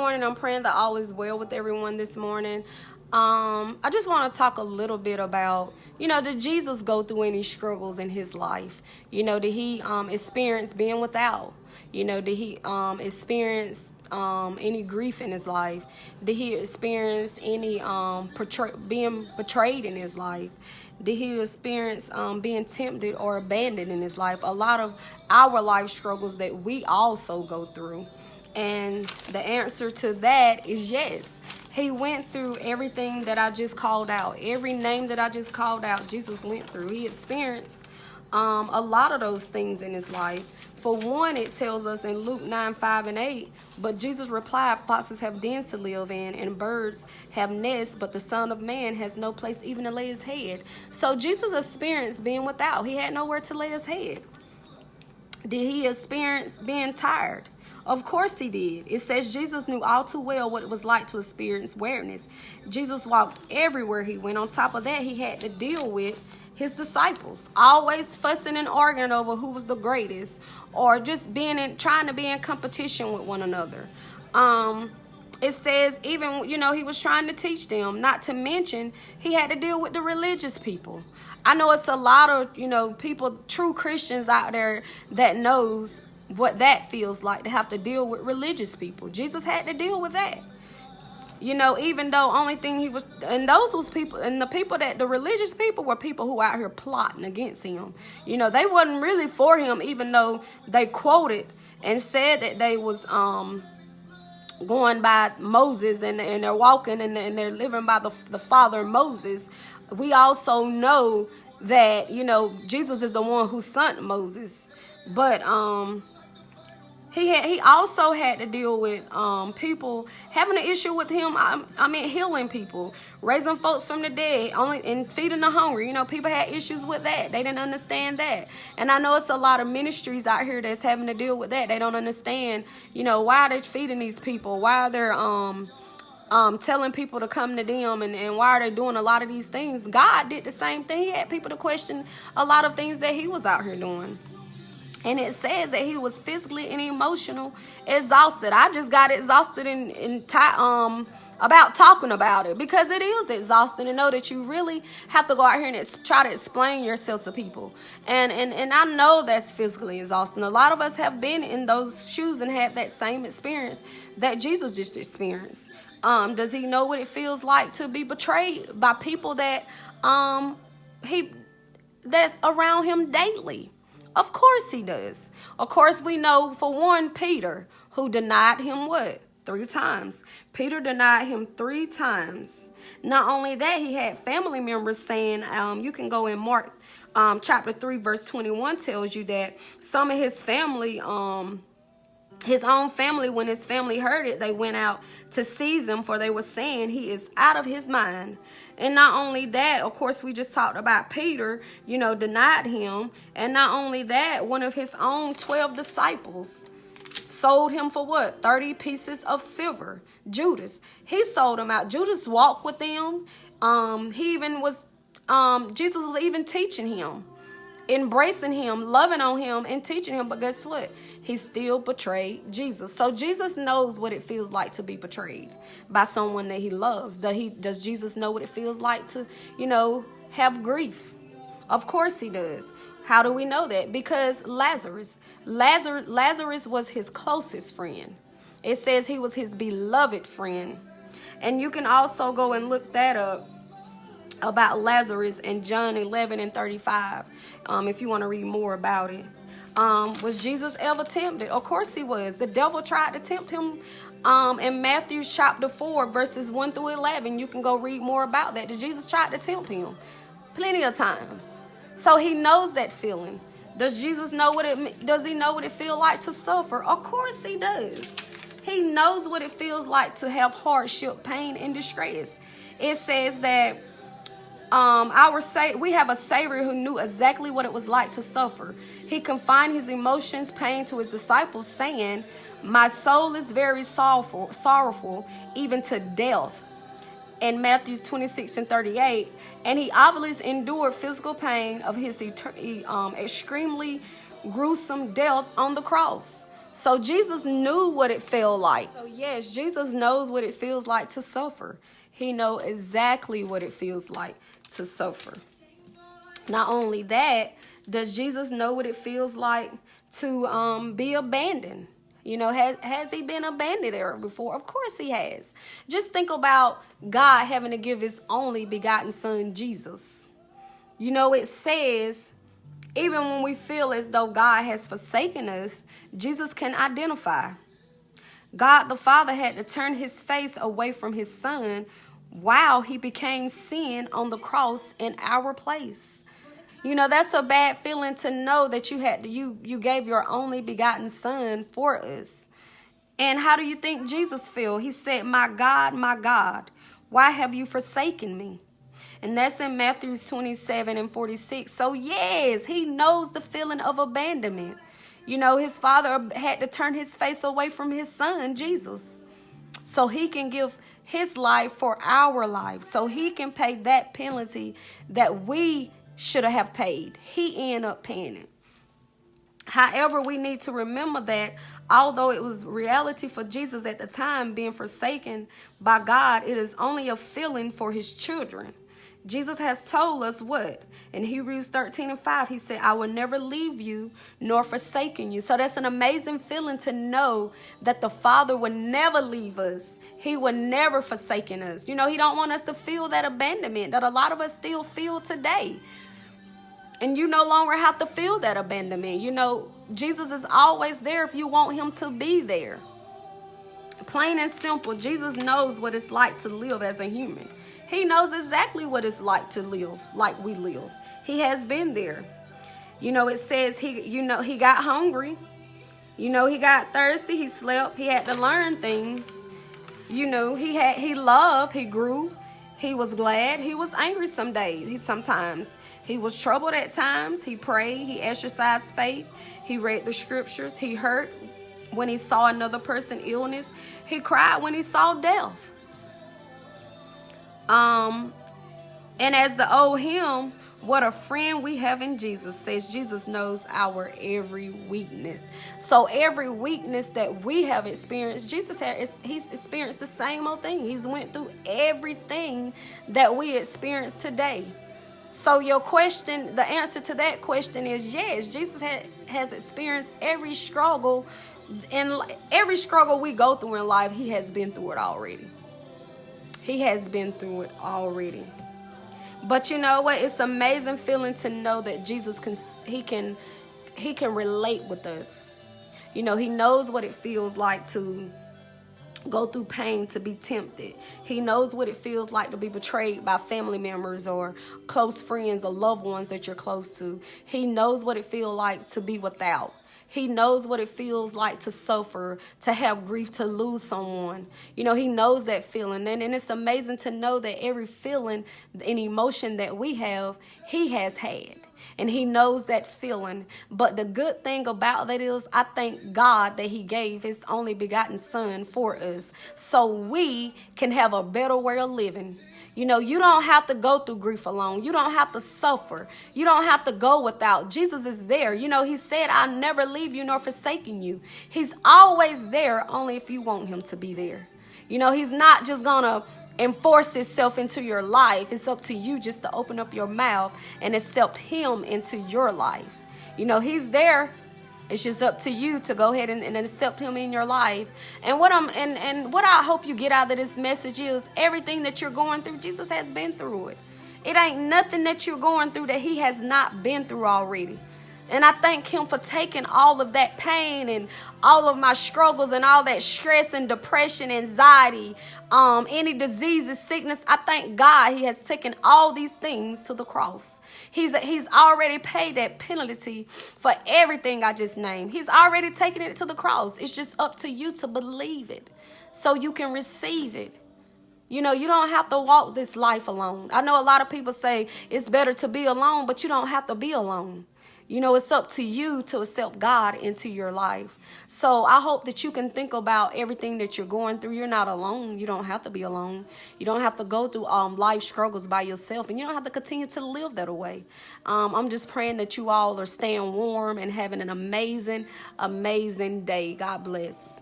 morning. I'm praying that all is well with everyone this morning. I just want to talk a little bit about, did Jesus go through any struggles in his life? Did he experience being without? Did he experience any grief in his life? Did he experience any being betrayed in his life? Did he experience being tempted or abandoned in his life? A lot of our life struggles that we also go through. And the answer to that is yes. He went through everything that I just called out. Every name that I just called out, Jesus went through. He experienced a lot of those things in his life. For one, it tells us in Luke 9:5-8, but Jesus replied, foxes have dens to live in, and birds have nests, but the Son of Man has no place even to lay his head. So Jesus experienced being without. He had nowhere to lay his head. Did he experience being tired? Of course he did. It says Jesus knew all too well what it was like to experience weariness. Jesus walked everywhere he went. On top of that, he had to deal with his disciples, always fussing and arguing over who was the greatest, or just trying to be in competition with one another. It says even, he was trying to teach them, not to mention he had to deal with the religious people. I know it's a lot of, people, true Christians out there that knows what that feels like to have to deal with religious people. Jesus had to deal with that. Even though only thing he was, and those was people, and the religious people were people who out here plotting against him. They wasn't really for him, even though they quoted and said that they was going by Moses and they're walking and they're living by the father Moses. We also know that, Jesus is the one who sent Moses. But he also had to deal with people having an issue with him. Healing people, raising folks from the dead, and feeding the hungry. People had issues with that. They didn't understand that. And I know it's a lot of ministries out here that's having to deal with that. They don't understand, why are they feeding these people? Why are they telling people to come to them, and why are they doing a lot of these things? God did the same thing. He had people to question a lot of things that he was out here doing. And it says that he was physically and emotional exhausted. I just got exhausted about talking about it, because it is exhausting to know that you really have to go out here and try to explain yourself to people. And I know that's physically exhausting. A lot of us have been in those shoes and had that same experience that Jesus just experienced. Does he know what it feels like to be betrayed by people that that's around him daily? Of course he does. Of course we know, for one, Peter, who denied him what? 3 times. Peter denied him 3 times. Not only that, he had family members saying, you can go in Mark chapter 3, verse 21 tells you that some of his family, his own family, when his family heard it, they went out to seize him, for they were saying he is out of his mind. And not only that, of course, we just talked about Peter, denied him. And not only that, one of his own 12 disciples sold him for what? 30 pieces of silver. Judas. He sold him out. Judas walked with them. Jesus was even teaching him, embracing him, loving on him, and teaching him. But guess what? He still betrayed Jesus. So Jesus knows what it feels like to be betrayed by someone that he loves. Does Jesus know what it feels like to, have grief? Of course he does. How do we know that? Because Lazarus was his closest friend. It says he was his beloved friend. And you can also go and look that up about Lazarus in John 11:35, if you want to read more about it. Was Jesus ever tempted? Of course he was. The devil tried to tempt him in Matthew chapter 4, verses 1-11. You can go read more about that. Jesus tried to tempt him plenty of times. So he knows that feeling. Does Jesus know does he know what it feels like to suffer? Of course he does. He knows what it feels like to have hardship, pain, and distress. It says that we have a Savior who knew exactly what it was like to suffer. He confined his emotions, pain to his disciples, saying, my soul is very sorrowful, even to death. In Matthew 26:38, and he obviously endured physical pain of his extremely gruesome death on the cross. So Jesus knew what it felt like. So yes, Jesus knows what it feels like to suffer. He knows exactly what it feels like to suffer. Not only that, does Jesus know what it feels like to be abandoned? You know, has he been abandoned there before? Of course he has. Just think about God having to give his only begotten son, Jesus. You know, it says, even when we feel as though God has forsaken us, Jesus can identify. God the Father had to turn his face away from his son while he became sin on the cross in our place. You know, that's a bad feeling to know that you gave your only begotten son for us. And how do you think Jesus feel? He said, my God, why have you forsaken me? And that's in Matthew 27:46. So yes, he knows the feeling of abandonment. You know, his father had to turn his face away from his son, Jesus, so he can give his life for our life, so he can pay that penalty that we should have paid. He ended up paying it. However, we need to remember that although it was reality for Jesus at the time, being forsaken by God, it is only a feeling for his children. Jesus has told us what? In Hebrews 13:5, he said, I will never leave you nor forsaken you. So that's an amazing feeling to know that the Father will never leave us. He will never forsaken us. You know, he don't want us to feel that abandonment that a lot of us still feel today. And you no longer have to feel that abandonment. You know, Jesus is always there if you want him to be there. Plain and simple, Jesus knows what it's like to live as a human. He knows exactly what it's like to live like we live. He has been there. You know, it says he got hungry. You know, he got thirsty. He slept. He had to learn things. You know, he loved. He grew. He was glad. He was angry some days. Sometimes he was troubled at times. He prayed. He exercised faith. He read the scriptures. He hurt when he saw another person illness. He cried when he saw death. And as the old hymn, what a friend we have in Jesus, says Jesus knows our every weakness. So every weakness that we have experienced, he's experienced the same old thing. He's went through everything that we experience today. So your question, the answer to that question is yes, Jesus has experienced every struggle, and every struggle we go through in life, he has been through it already. He has been through it already. But you know what? It's an amazing feeling to know that Jesus can relate with us. You know, he knows what it feels like to go through pain, to be tempted. He knows what it feels like to be betrayed by family members or close friends or loved ones that you're close to. He knows what it feels like to be without. He knows what it feels like to suffer, to have grief, to lose someone. You know, he knows that feeling. And it's amazing to know that every feeling and emotion that we have, he has had. And he knows that feeling. But the good thing about that is, I thank God that he gave his only begotten son for us, so we can have a better way of living. You know, you don't have to go through grief alone. You don't have to suffer. You don't have to go without. Jesus is there. You know, he said, I'll never leave you nor forsaken you. He's always there, only if you want him to be there. You know, he's not just going to enforce itself into your life. It's up to you just to open up your mouth and accept him into your life. You know, he's there. It's just up to you to go ahead and accept him in your life. And what I hope you get out of this message is everything that you're going through, Jesus has been through it. It ain't nothing that you're going through that he has not been through already. And I thank him for taking all of that pain and all of my struggles and all that stress and depression, anxiety, any diseases, sickness. I thank God he has taken all these things to the cross. He's already paid that penalty for everything I just named. He's already taken it to the cross. It's just up to you to believe it so you can receive it. You know, you don't have to walk this life alone. I know a lot of people say it's better to be alone, but you don't have to be alone. You know, it's up to you to accept God into your life. So I hope that you can think about everything that you're going through. You're not alone. You don't have to be alone. You don't have to go through life struggles by yourself, and you don't have to continue to live that way. I'm just praying that you all are staying warm and having an amazing, amazing day. God bless.